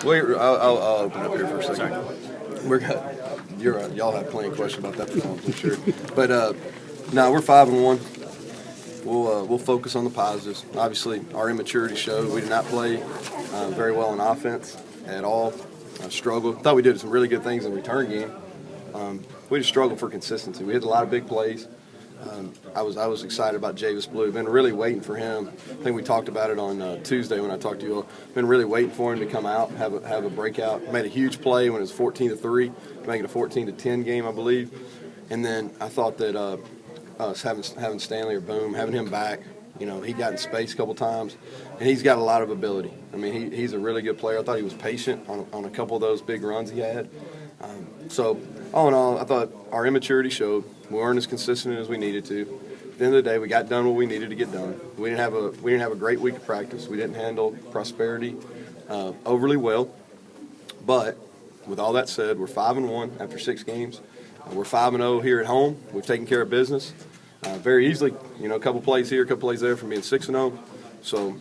Wait, I'll open up here for a second. Y'all have plenty of questions about that performance, I'm sure. But no, we're 5-1. We'll focus on the positives. Obviously, our immaturity showed. We did not play very well in offense at all. Struggled. Thought we did some really good things in the return game. We just struggled for consistency. We hit a lot of big plays. I was excited about Javis Blue. Been really waiting for him. I think we talked about it on Tuesday when I talked to you all. Been really waiting for him to come out, have a breakout. Made a huge play when it was 14-3, making a 14-10 game, I believe. And then I thought that us having Stanley or Boom, having him back, he got in space a couple times, and he's got a lot of ability. I mean, he's a really good player. I thought he was patient on a couple of those big runs he had. So all in all, I thought our immaturity showed. We weren't as consistent as we needed to. At the end of the day, we got done what we needed to get done. We didn't have a great week of practice. We didn't handle Prosperity overly well. But with all that said, we're 5-1 after 6 games. We're 5-0 here at home. We've taken care of business very easily. A couple plays here, a couple plays there from being 6-0. So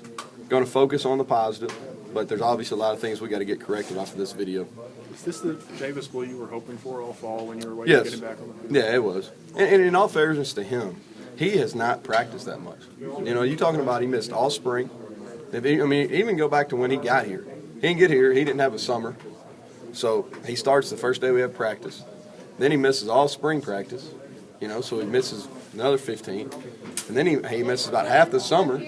going to focus on the positive. But there's obviously a lot of things we got to get corrected off of this video. Is this the Javis Blue you were hoping for all fall when you were waiting to get him back on the field? Yeah, it was. And in all fairness to him, he has not practiced that much. You talking about he missed all spring. Even go back to when he got here. He didn't get here. He didn't have a summer. So he starts the first day we have practice. Then he misses all spring practice, so he misses another 15. And then he misses about half the summer,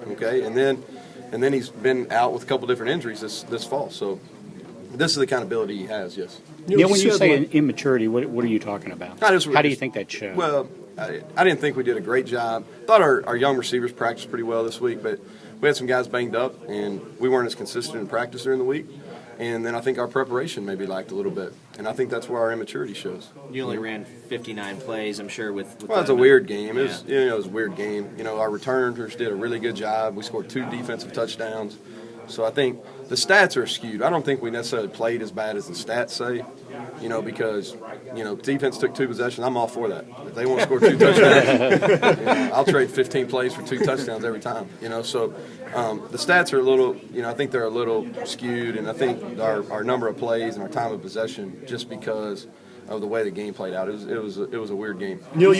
okay? And then he's been out with a couple different injuries this fall. So this is the kind of ability he has, yes. Yeah, when you say immaturity, what are you talking about? How do you think that showed? Well, I didn't think we did a great job. Thought our young receivers practiced pretty well this week, but we had some guys banged up, and we weren't as consistent in practice during the week. And then I think our preparation maybe lacked a little bit. And I think that's where our immaturity shows. You only ran 59 plays, I'm sure, with well, it's a weird game. It was a weird game. Our returners did a really good job. We scored 2 defensive touchdowns. So I think the stats are skewed. I don't think we necessarily played as bad as the stats say, because, defense took 2 possessions. I'm all for that. If they want to score 2 touchdowns, I'll trade 15 plays for 2 touchdowns every time, So the stats are a little, I think they're a little skewed, and I think our number of plays and our time of possession, just because of the way the game played out, it was a weird game. Neal, you